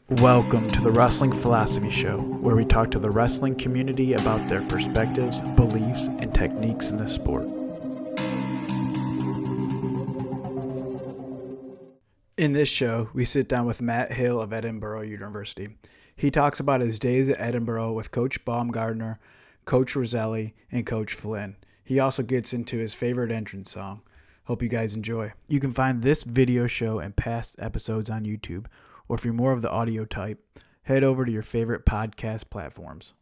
Welcome to the Wrestling Philosophy Show, where we talk to the wrestling community about their perspectives, beliefs, and techniques in the sport. In this show, we sit down with Matt Hill of Edinburgh University. He talks about his days at Edinburgh with Coach Baumgartner, Coach Roselli, and Coach Flynn. He also gets into his favorite entrance song. Hope you guys enjoy. You can find this video show and past episodes on YouTube, or if you're more of the audio type, head over to your favorite podcast platforms.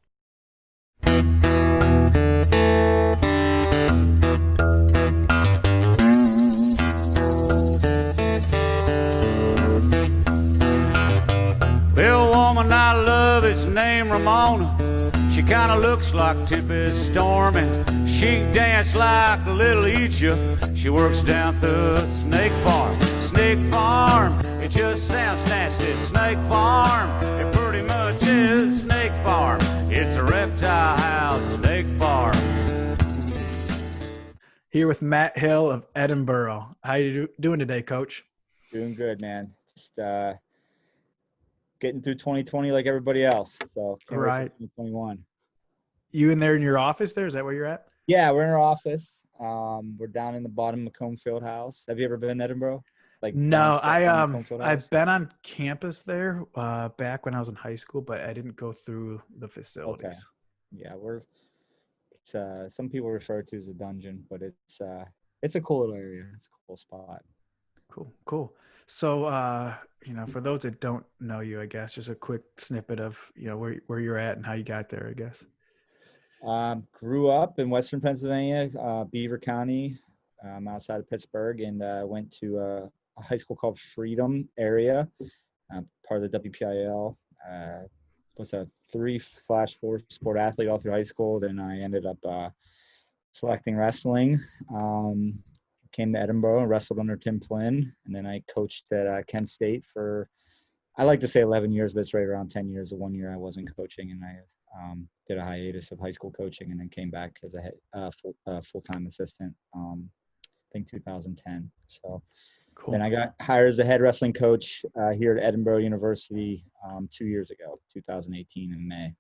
Well, woman I love is named Ramona. She kinda looks like Tempest Storm, and she dance like a little Egypt. She works down the Snake Farm. Snake Farm, it just sounds nasty. Snake Farm, it pretty much is Snake Farm. It's a reptile house, Snake Farm. Here with Matt Hill of Edinburgh. How you doing today, Coach? Doing good, man. Just getting through 2020 like everybody else. So can't wait for Right. 2021. You in there in your office there? Is that where you're at? Yeah, we're in our office. We're down in the bottom of Macomb Fieldhouse. Have you ever been to Edinburgh? No, downstairs Macomb Fieldhouse? I've been on campus there back when I was in high school, but I didn't go through the facilities. Yeah, it's some people refer to as a dungeon, but it's a cool little area. It's a cool spot. Cool. So, for those that don't know you, I guess just a quick snippet of where you're at and how you got there, I guess. Grew up in Western Pennsylvania, Beaver County, outside of Pittsburgh, and went to a high school called Freedom area, part of the WPIL. Was a 3/4 sport athlete all through high school. Then I ended up selecting wrestling. Came to Edinburgh and wrestled under Tim Flynn, and then I coached at Kent State for, I like to say 11 years, but it's right around 10 years. The 1 year I wasn't coaching, and I did a hiatus of high school coaching, and then came back as a full-time assistant. I think 2010. So Cool. then I got hired as a head wrestling coach here at Edinburgh University 2 years ago, 2018 in May.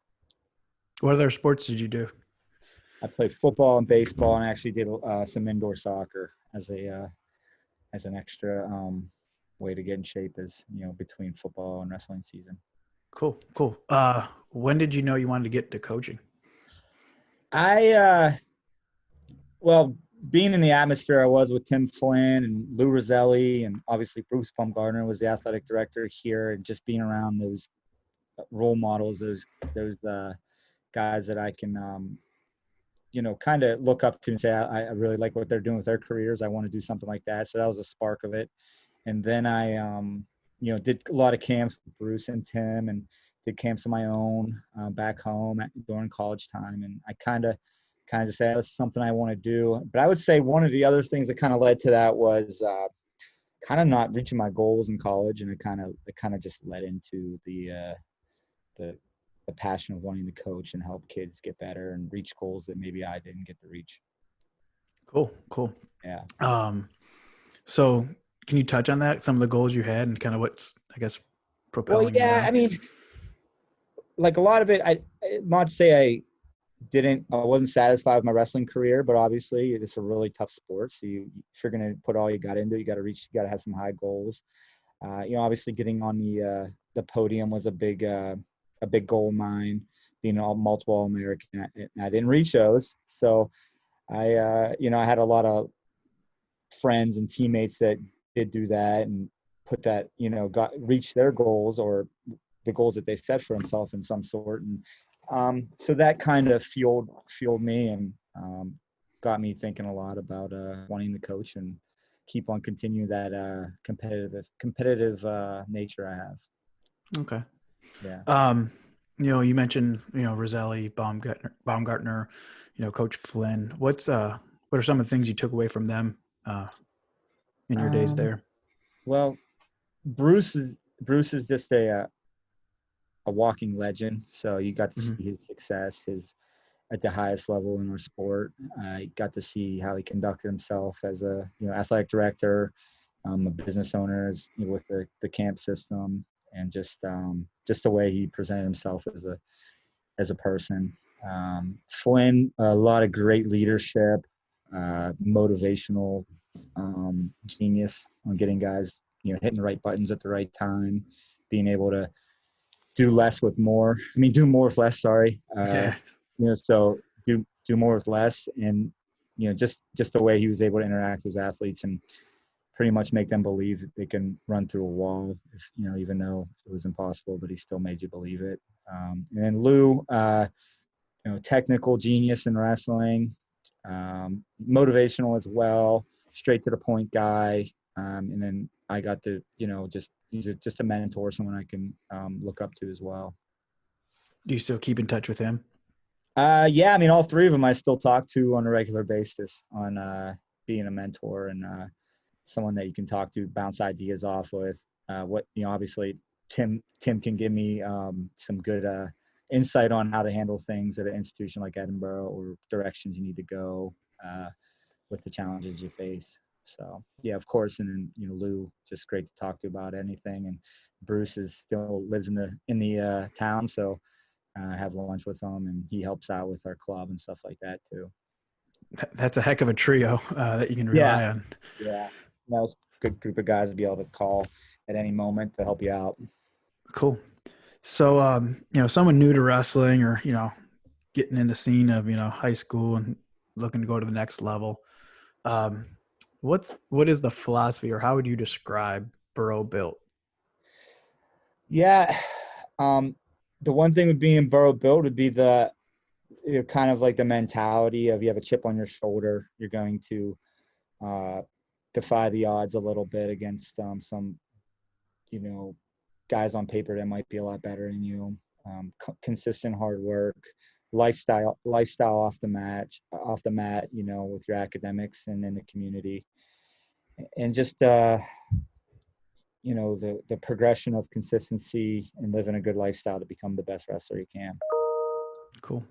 What other sports did you do? I played football and baseball, and I actually did some indoor soccer as an extra way to get in shape, between football and wrestling season. Cool. When did you know you wanted to get to coaching? Well, being in the atmosphere I was with Tim Flynn and Lou Roselli, and obviously Bruce Baumgartner was the athletic director here, and just being around those role models, those guys that I can kind of look up to and say, I really like what they're doing with their careers. I want to do something like that. So that was a spark of it. And then I, did a lot of camps with Bruce and Tim, and did camps of my own back home during college time. And I kind of say that's something I want to do. But I would say one of the other things that kind of led to that was kind of not reaching my goals in college. And it kind of just led into the passion of wanting to coach and help kids get better and reach goals that maybe I didn't get to reach. Cool. Yeah. So can you touch on that? Some of the goals you had and kind of what's, I guess, propelling you yeah, on? I mean, like a lot of it, not to say I wasn't satisfied with my wrestling career, but obviously it's a really tough sport. So if you're going to put all you got into it, you got to have some high goals. Obviously getting on the podium was a big goal of mine, being multiple All-American. I didn't reach those. So I had a lot of friends and teammates that did do that and put that, reached their goals or the goals that they set for themselves in some sort. And so that kind of fueled me and got me thinking a lot about wanting to coach and keep on continuing that competitive nature I have. Okay. Yeah. You mentioned, Roselli, Baumgartner, Coach Flynn. What are some of the things you took away from them in your days there? Well, Bruce is just a walking legend. So you got to see his success, at the highest level in our sport. I got to see how he conducted himself as a athletic director, a business owner with the camp system, and just the way he presented himself as a person. Flynn, a lot of great leadership, motivational genius on getting guys, hitting the right buttons at the right time, being able to do less with more. I mean, do more with less. Sorry. Yeah. So do more with less, and just the way he was able to interact with athletes and pretty much make them believe that they can run through a wall, if, even though it was impossible, but he still made you believe it. And then Lou, technical genius in wrestling, motivational as well, straight to the point guy. And then I got to, he's just a mentor, someone I can look up to as well. Do you still keep in touch with him? Yeah, I mean, all three of them I still talk to on a regular basis on being a mentor and someone that you can talk to, bounce ideas off with. Obviously Tim can give me some good insight on how to handle things at an institution like Edinburgh, or directions you need to go with the challenges you face. So yeah, of course. And then, Lou, just great to talk to about anything. And Bruce still lives in the town. So I have lunch with him, and he helps out with our club and stuff like that too. That's a heck of a trio that you can rely on. Yeah. That was a good group of guys to be able to call at any moment to help you out. Cool. So, someone new to wrestling, or, getting in the scene of, high school and looking to go to the next level. What is the philosophy, or how would you describe Borough Built? Yeah. The one thing with being Borough Built would be the kind of like the mentality of, you have a chip on your shoulder. You're going to defy the odds a little bit against some, guys on paper that might be a lot better than you. Consistent hard work, lifestyle off the mat, with your academics and in the community, and just the progression of consistency and living a good lifestyle to become the best wrestler you can. Cool.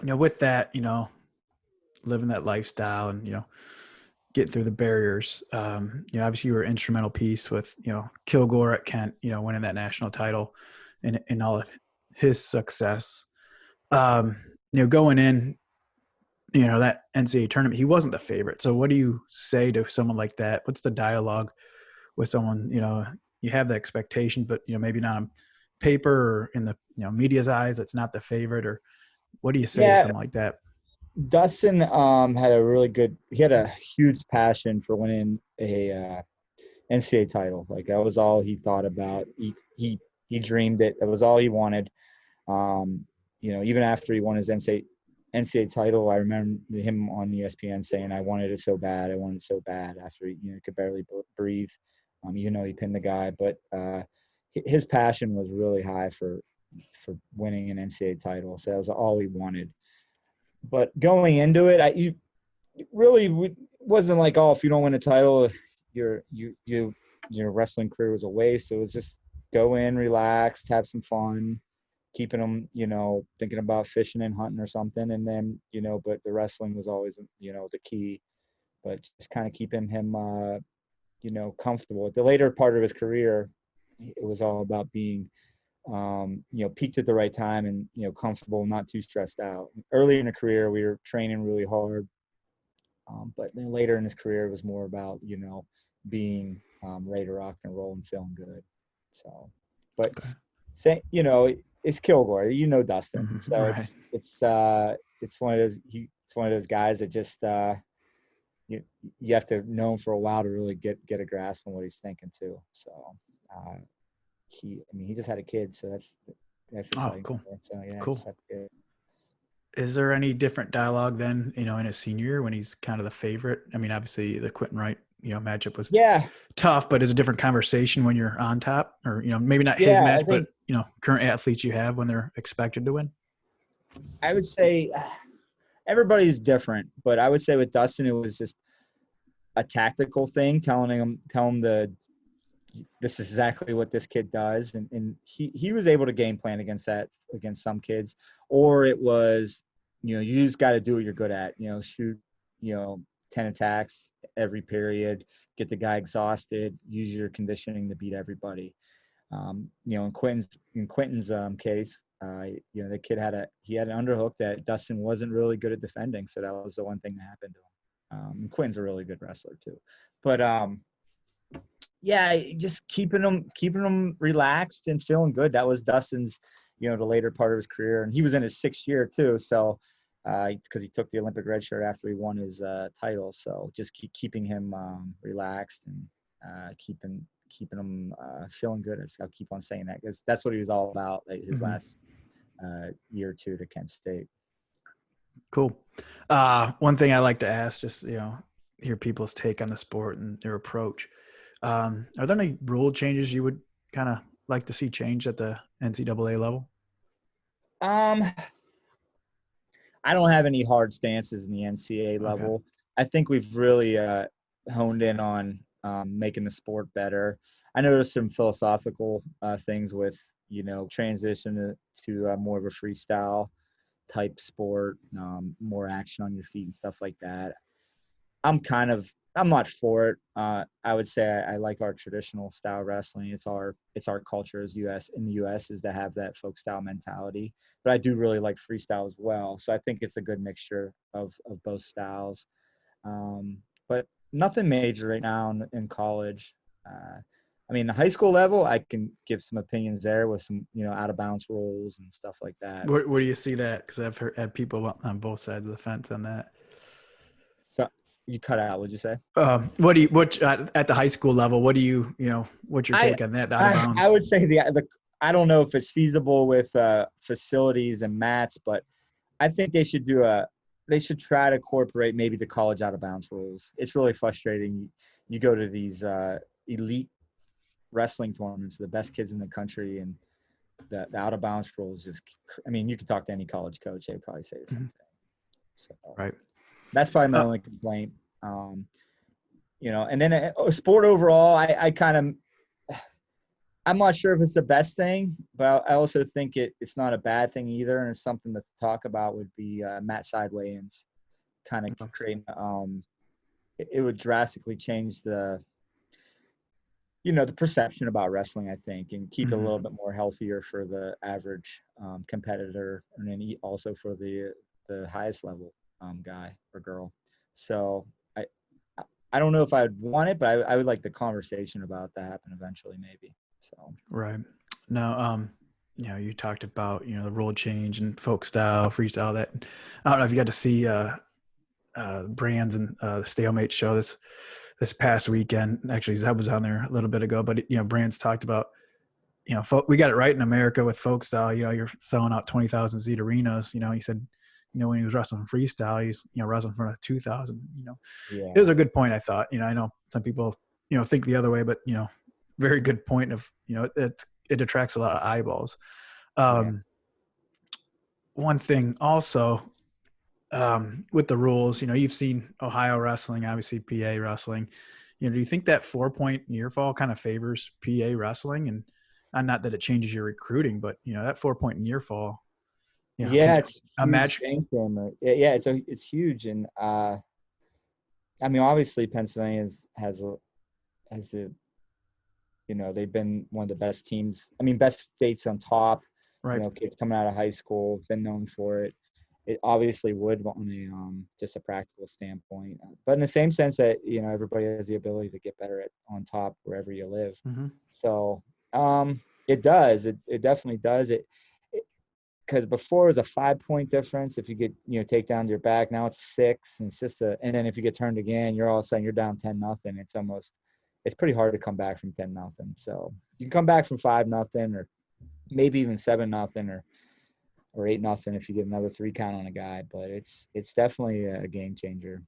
With that, living that lifestyle and, get through the barriers. Obviously you were an instrumental piece with, Kilgore at Kent, winning that national title and all of his success. Going in, that NCAA tournament, he wasn't the favorite. So what do you say to someone like that? What's the dialogue with someone, you have the expectation, but, maybe not on paper or in the, media's eyes, it's not the favorite, or what do you say to someone like that? Dustin had a huge passion for winning a NCAA title. Like, that was all he thought about. He dreamed it. That was all he wanted. Even after he won his NCAA title, I remember him on ESPN saying, I wanted it so bad after he could barely breathe. He pinned the guy, but his passion was really high for winning an NCAA title. So that was all he wanted. But going into it, it really wasn't like, oh, if you don't win a title, your wrestling career was a waste. It was just go in, relax, have some fun, keeping them, thinking about fishing and hunting or something. And then, but the wrestling was always, the key. But just kind of keeping him, comfortable. At the later part of his career, it was all about being peaked at the right time and, comfortable, not too stressed out. Early in the career, we were training really hard. But then later in his career, it was more about, being ready to rock and roll and feeling good. So, but say, it's Kilgore, Dustin. So right. it's one of those guys that just, you have to know him for a while to really get a grasp on what he's thinking too. So, he just had a kid, so that's exciting. Oh, cool. So, yeah, cool. Is there any different dialogue then, in his senior year when he's kind of the favorite? I mean, obviously the Quentin Wright, matchup was tough, but is a different conversation when you're on top, or, maybe not his match, but, current athletes you have when they're expected to win? I would say everybody's different, but I would say with Dustin, it was just a tactical thing, telling him this is exactly what this kid does. And he was able to game plan against some kids, or it was, you just got to do what you're good at, shoot, 10 attacks every period, get the guy exhausted, use your conditioning to beat everybody. In Quentin's case, the kid had an underhook that Dustin wasn't really good at defending. So that was the one thing that happened to him. And Quinn's a really good wrestler too, but just keeping him relaxed and feeling good. That was Dustin's, the later part of his career, and he was in his 6th year too. So, because he took the Olympic red shirt after he won his title, so just keeping him relaxed and keeping him feeling good. I'll keep on saying that because that's what he was all about. Like his last year or two to Kent State. Cool. One thing I like to ask, just hear people's take on the sport and their approach. Are there any rule changes you would kind of like to see changed at the NCAA level? I don't have any hard stances in the NCAA level. Okay. I think we've really honed in on making the sport better. I know there's some philosophical things with, transition to more of a freestyle type sport, more action on your feet and stuff like that. I'm not for it. I would say I like our traditional style wrestling. It's our culture in the U.S. is to have that folk style mentality. But I do really like freestyle as well. So I think it's a good mixture of both styles. But nothing major right now in college. The high school level, I can give some opinions there with some, out of bounds rules and stuff like that. Where do you see that? Because I've had people on both sides of the fence on that. So you cut out. What'd you say? What at the high school level? What do you what's your take on that? Out of bounds? I would say I don't know if it's feasible with facilities and mats, but I think they should try to incorporate maybe the college out of bounds rules. It's really frustrating. You go to these elite wrestling tournaments, the best kids in the country, and the out of bounds rules just. You could talk to any college coach; they'd probably say the same thing. So, right. That's probably my only complaint. And then sport overall, I'm not sure if it's the best thing, but I also think it's not a bad thing either. And something to talk about would be mat Sideway-ins, kind of creating. It would drastically change the perception about wrestling, I think, and keep it a little bit more healthier for the average competitor, and then also for the highest level guy or girl. So I don't know if I'd want it, but I would like the conversation about that happen eventually, maybe. So right now, you talked about the rule change and folk style, freestyle. That I don't know if you got to see Brands and the Stalemate show this past weekend. Actually, Zeb was on there a little bit ago, but Brands talked about we got it right in America with folk style. You're selling out 20,000 seat arenas. He said. When he was wrestling freestyle, he's, wrestling in front of 2,000, It was a good point. I thought, I know some people, think the other way, but, very good point of, it attracts a lot of eyeballs. One thing also, with the rules, you've seen Ohio wrestling, obviously PA wrestling, do you think that 4-point near fall kind of favors PA wrestling? And not that it changes your recruiting, but, that 4-point near fall, it's a match. It's huge, and obviously Pennsylvania has a they've been one of the best teams. Best states on top. Right. Kids coming out of high school been known for it. It obviously would on a just a practical standpoint, but in the same sense that everybody has the ability to get better on top wherever you live. Mm-hmm. So it does. It definitely does. Because before it was a 5-point difference. If you get, take down to your back, now it's 6, and it's just and then if you get turned again, you're all of a sudden you're down 10-0. It's pretty hard to come back from 10-0. So you can come back from 5-0 or maybe even 7-0 or 8-0 if you get another 3 count on a guy. But it's definitely a game changer.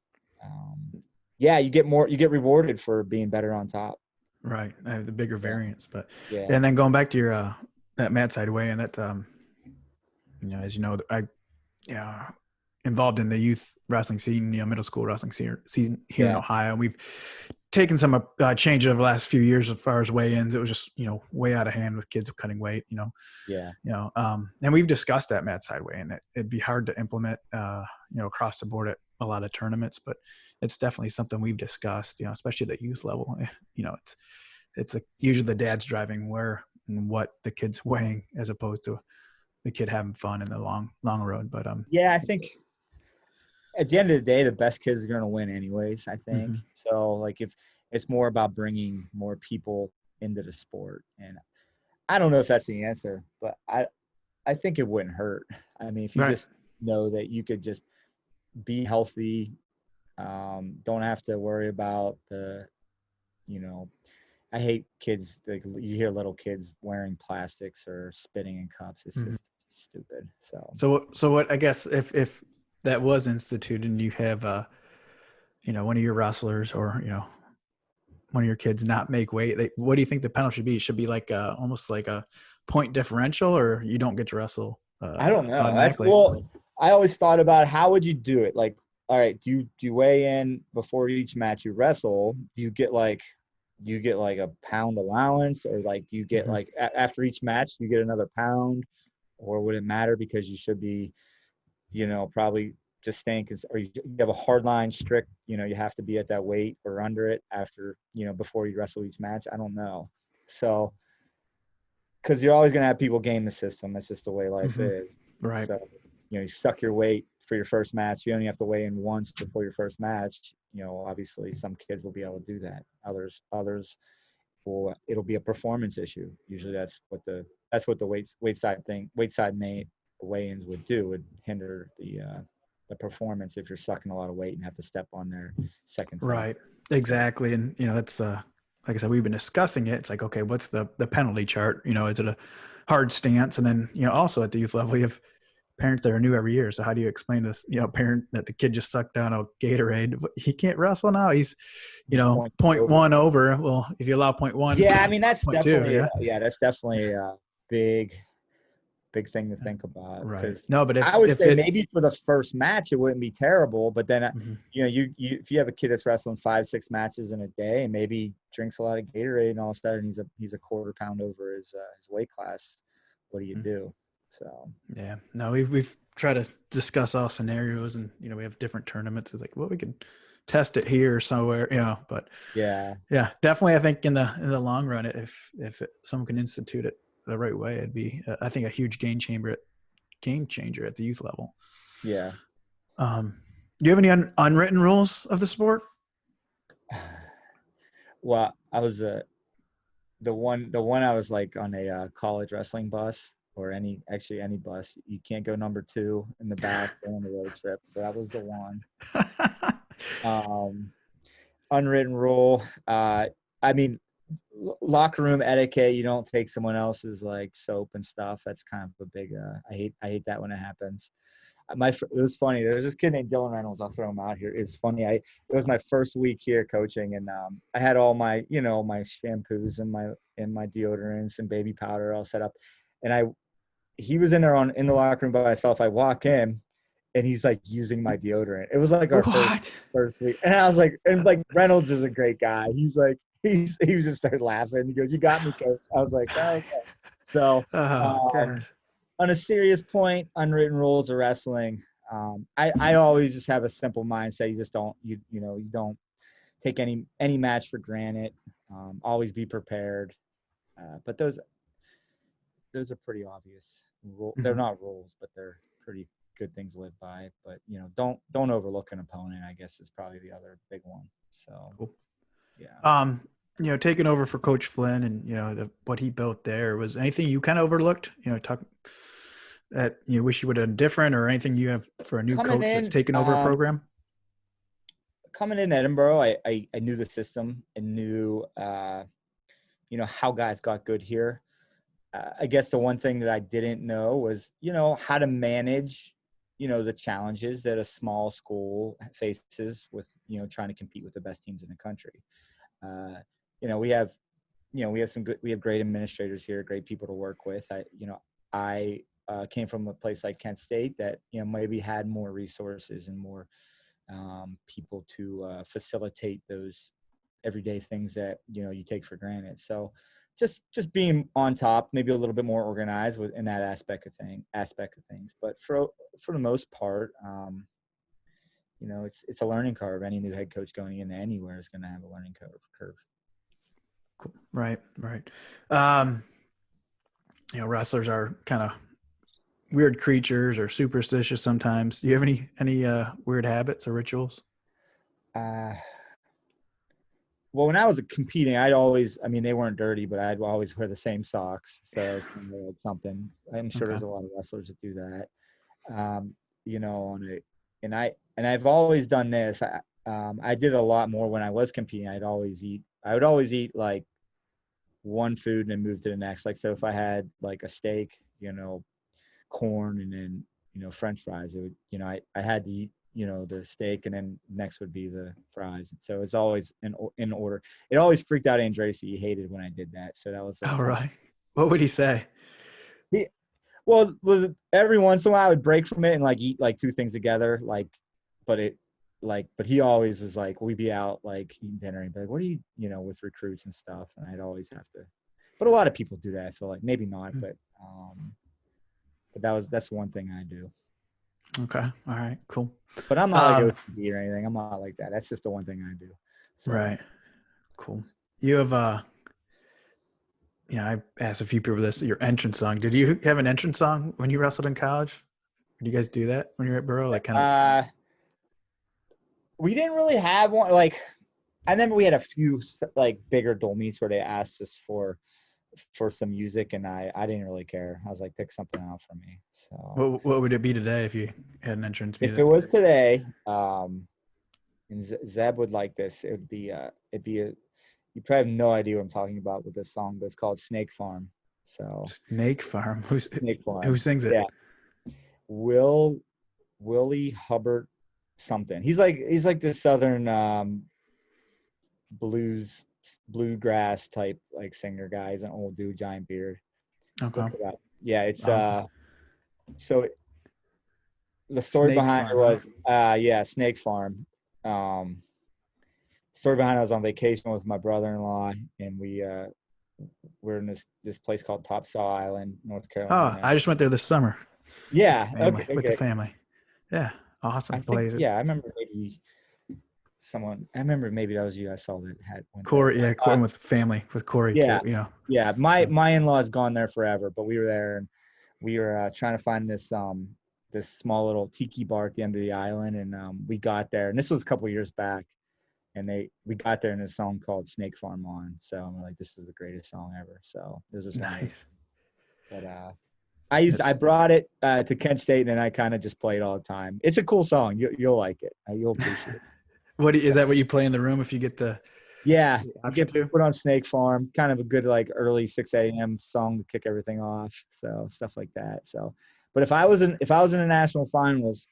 You get rewarded for being better on top. Right. I have the bigger variance, but and then going back to your that mat Sideway and that as I involved in the youth wrestling scene, middle school wrestling season here in Ohio. And we've taken some change over the last few years as far as weigh-ins. It was just, way out of hand with kids cutting weight, and we've discussed that mat Sideway, and it'd be hard to implement, across the board at a lot of tournaments, but it's definitely something we've discussed, especially at the youth level. It's usually the dad's driving where and what the kid's weighing as opposed to the kid having fun in the long road. But Yeah, I think at the end of the day, the best kids are going to win anyways, I think. mhm. So like if it's more about bringing more people into the sport, and I don't know if that's the answer, but I think it wouldn't hurt. I mean, if you Right. just know that you could just be healthy, don't have to worry about you know, I hate kids. Like you hear little kids wearing plastics or spitting in cups. It's Mhm. just stupid. So So what, I guess if that was instituted and you have, one of your wrestlers or, one of your kids not make weight, what do you think the penalty should be? It should be like almost like a point differential, or you don't get to wrestle I don't know. automatically? I always thought about how would you do it? Like, all right, do you weigh in before each match you wrestle? Do you get like a pound allowance, or like do you get Mhm. like after each match you get another pound, or would it matter because you should be, probably just staying or you have a hard line strict, you have to be at that weight or under it after, before you wrestle each match. I don't know. So because you're always going to have people game the system. That's just the way life Mhm. is. Right. So, you suck your weight for your first match. You only have to weigh in once before your first match. Obviously some kids will be able to do that. Others will, it'll be a performance issue. Usually that's what the weight side weigh-ins would do, would hinder the performance if you're sucking a lot of weight and have to step on their second time. Right. So, Exactly. And that's like I said, we've been discussing it. It's like, okay, what's the penalty chart? Is it a hard stance? And then, also at the youth level, you have parents that are new every year. So how do you explain to this, parent that the kid just sucked down a Gatorade? He can't wrestle now. He's, point point over. one over. Well, if you allow point one, Yeah, I mean that's point two, definitely yeah. that's definitely a big thing to think about, Right. because No, but I if would if say it, maybe for the first match it wouldn't be terrible, but then mhm, you if you have a kid that's wrestling 5-6 matches in a day and maybe drinks a lot of Gatorade and all of a sudden he's a quarter pound over his weight class, what do you mhm. do? So Yeah, no, we've tried to discuss all scenarios, and we have different tournaments. It's like, well, we could test it here or somewhere, but yeah, yeah, definitely. I think in the long run, if someone can institute it the right way, it'd be, I think, a huge game changer at the youth level. yeah. Do you have any unwritten rules of the sport? Well, I was the one I was like on a college wrestling bus, or any bus. You can't go number 2 in the back on the road trip. So that was the one. Um, Unwritten rule. I mean, locker room etiquette. You don't take someone else's like soap and stuff. That's kind of a big. I hate that when it happens. It was funny. There was this kid named Dylan Reynolds. I'll throw him out here. It's funny. It was my first week here coaching, and I had all my my shampoos and my deodorants and baby powder all set up, and he was in there in the locker room by myself. I walk in, and he's like using my deodorant. It was like our first What? first week, and I was like, and like Reynolds is a great guy. He's like he was just started laughing. He goes, "You got me, coach." I was like, "Oh, okay." So Oh um, God. on a serious point, unwritten rules of wrestling. I always just have a simple mindset. You just don't you don't take any match for granted. Always be prepared. But those are pretty obvious. They're Mhm. not rules, but they're pretty good things to live by. But don't overlook an opponent, I guess, is probably the other big one. So Cool. yeah. Um, taking over for Coach Flynn and what he built there, was anything you kind of overlooked? Talk that you wish you would have done different, or anything you have for a new Coming coach that's in, taken over a program? coming in Edinburgh, I knew the system and knew how guys got good here. I guess the one thing that I didn't know was, how to manage, the challenges that a small school faces with, trying to compete with the best teams in the country. Uh, we have, we have great administrators here, great people to work with. I came from a place like Kent State that, maybe had more resources and more people to facilitate those everyday things that you take for granted. So just being on top, maybe a little bit more organized in that aspect of things. But for the most part, it's a learning curve. Any new head coach going into anywhere is going to have a learning curve. Cool. Right. Wrestlers are kind of weird creatures or superstitious sometimes. Do you have any weird habits or rituals? Well, when I was competing, they weren't dirty, but I'd always wear the same socks. So it was kind of like something. I'm sure there's a lot of wrestlers that do that. And I've always done this. I did a lot more when I was competing. I would always eat like one food and then move to the next. Like, so if I had like a steak, corn, and then, French fries, it would, I had to eat, the steak, and then next would be the fries. So it's always in order. It always freaked out Andres. He hated when I did that. So that was like, all right. What would he say? Well, every once in a while I would break from it and like eat like two things together. But he always was like, we'd be out like eating dinner and be like, what are you, with recruits and stuff. And I'd always have to, but a lot of people do that. I feel like maybe not, but that's one thing I do. Okay. All right, cool. But I'm not like OCD or anything. I'm not like that. That's just the one thing I do. So. Right. Cool. You have I asked a few people this, your entrance song. Did you have an entrance song when you wrestled in college? Did you guys do that when you were at Borough? Like kind of we didn't really have one. Like, I remember we had a few like bigger dual meets where they asked us for some music, and I didn't really care. I was like, pick something out for me. So what would it be today if you had an entrance music? If it was today, and Zeb would like this, it'd be you probably have no idea what I'm talking about with this song, but it's called Snake Farm. So Snake Farm. Snake Farm. Who sings it? Yeah. Willie Hubbard something. He's like the southern bluegrass type like singer guy. He's an old dude, giant beard. Okay. Yeah, it's so the story behind it was Snake Farm. Story behind it, I was on vacation with my brother-in-law, and we're in this place called Topsail Island, North Carolina. Oh, I just went there this summer. Yeah, with the family. Yeah, awesome place. Yeah, I remember maybe that was you. I saw that had Corey. Yeah, Quinn with family with Corey. Yeah, too, yeah. My in-law's gone there forever, but we were there, and we were trying to find this small little tiki bar at the end of the island, and we got there, and this was a couple of years back. And we got there in a song called Snake Farm on. So I'm like, this is the greatest song ever. So it was just nice. But I brought it to Kent State, and I kind of just play it all the time. It's a cool song. You'll like it. You'll appreciate it. Is that what you play in the room if you get the? Yeah, I get put on Snake Farm. Kind of a good like early 6 a.m. song to kick everything off. So stuff like that. So, but if I was in a national finals,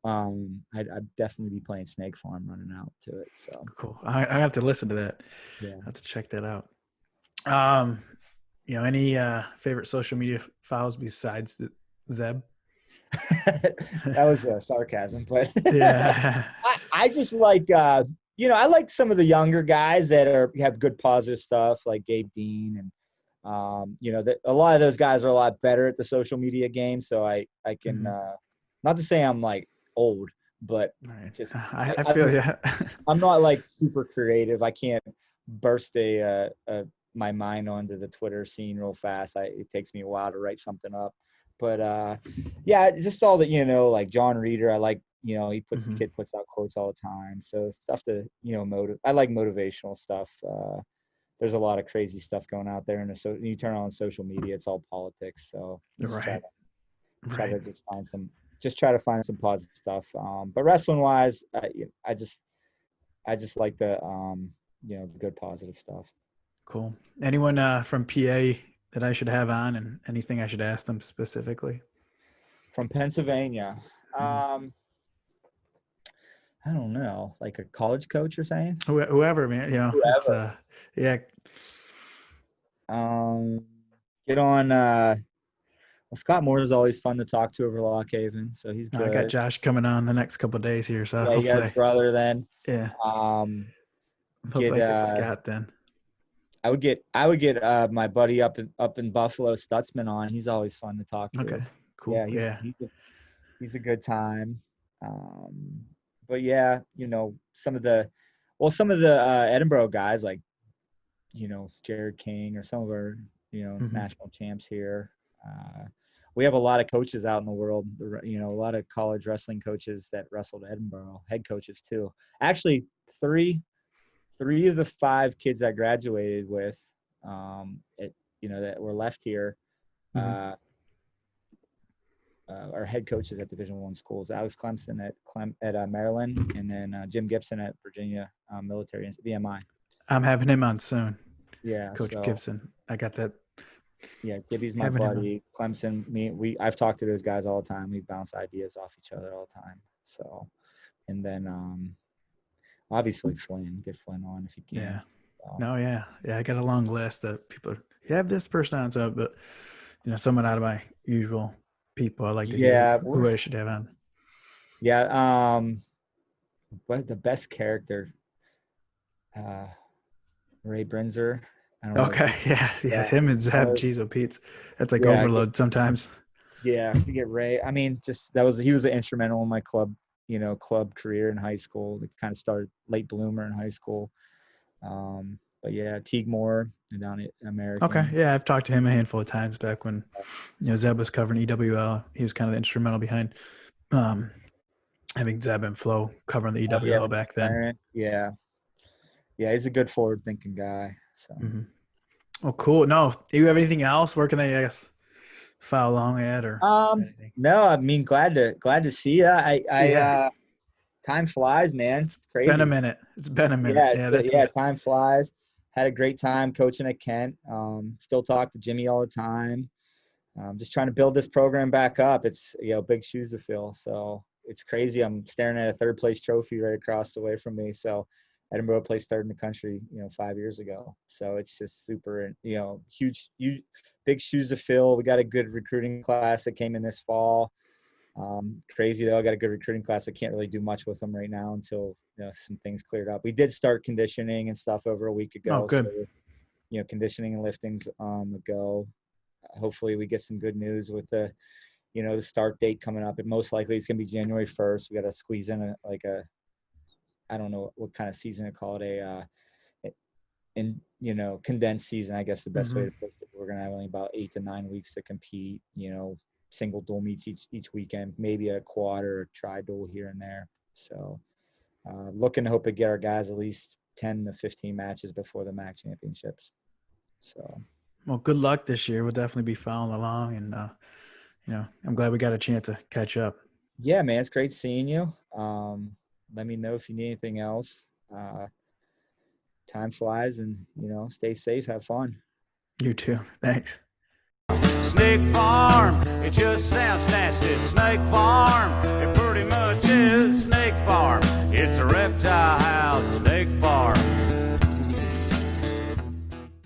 I'd definitely be playing Snake Farm, running out to it. So cool. I have to listen to that. Yeah, I have to check that out. Any favorite social media files besides Zeb? That was sarcasm, but yeah. I just like I like some of the younger guys that have good positive stuff, like Gabe Dean, and a lot of those guys are a lot better at the social media game. So I can not to say I'm like old, but just I feel yeah. I'm not like super creative. I can't burst my mind onto the Twitter scene real fast. It takes me a while to write something up. But yeah, just all that, like John Reeder, I like, he kid puts out quotes all the time. So stuff to, I like motivational stuff. There's a lot of crazy stuff going out there, and you turn on social media, it's all politics. So try to try to find some positive stuff. But wrestling wise, I just like the the good positive stuff. Cool. Anyone from PA that I should have on, and anything I should ask them specifically? From Pennsylvania. I don't know, like a college coach or saying? Whoever, man. Whoever. Yeah. Get on. Scott Moore is always fun to talk to over Lock Haven, so he's good. I got Josh coming on the next couple of days here, so yeah, you got his brother then. Yeah. Get Scott then. I would get my buddy up in Buffalo, Stutzman, on. He's always fun to talk to. Okay, cool. Yeah, he's a good time. but yeah, some of the Edinburgh guys like, Jared King or some of our, national champs here. We have a lot of coaches out in the world, a lot of college wrestling coaches that wrestled Edinburgh, head coaches too. Actually, three of the 5 kids I graduated with, that were left here, are head coaches at Division I schools. Alex Clemson at Maryland, and then Jim Gibson at Virginia Military VMI. I'm having him on soon. Yeah, Coach Gibson. I got that. Yeah, Gibby's my buddy. Clemson, I've talked to those guys all the time. We bounce ideas off each other all the time. So, and then obviously Flynn, get Flynn on if you can. Yeah. So. No, yeah. I got a long list of people. You have this person on, so, but someone out of my usual people I like to hear who I should have on. Yeah. But the best character, Ray Brinzer. Okay. Yeah. Him and Zeb, geez, Pete's. That's like overload sometimes. Yeah. You get Ray. I mean, he was instrumental in my club career in high school. It kind of started late bloomer in high school. But yeah, Teague Moore down at American. Okay. Yeah. I've talked to him a handful of times back when, Zeb was covering EWL. He was kind of instrumental behind, having Zeb and Flo covering the EWL back then. Yeah. Yeah. He's a good forward thinking guy. So. Oh, cool. No, do you have anything else? Where can they, I guess, file along at or anything? No, I mean, glad to see you. Time flies, man. It's crazy. It's been a minute. Yeah, time flies. Had a great time coaching at Kent. Still talk to Jimmy all the time. Just trying to build this program back up. It's, big shoes to fill. So it's crazy. I'm staring at a 3rd place trophy right across the way from me. So Edinburgh placed 3rd in the country, 5 years ago. So it's just super, huge, big shoes to fill. We got a good recruiting class that came in this fall. Crazy though. I got a good recruiting class. I can't really do much with them right now until some things cleared up. We did start conditioning and stuff over a week ago. Oh, good. So, conditioning and lifting's ago. Hopefully we get some good news with the start date coming up. And most likely it's gonna be January 1st. We got to squeeze in I don't know what kind of season to call it, condensed season, I guess the best way to put it. We're gonna have only about 8 to 9 weeks to compete. Single dual meets each weekend, maybe a quad or a tri-dual here and there. So looking to hope to get our guys at least 10 to 15 matches before the MAC championships. So, well, good luck this year. We'll definitely be following along, and I'm glad we got a chance to catch up. Yeah, man, it's great seeing you. Let me know if you need anything else. Time flies, and stay safe, have fun. You too. Thanks. Snake Farm, it just sounds nasty. Snake Farm.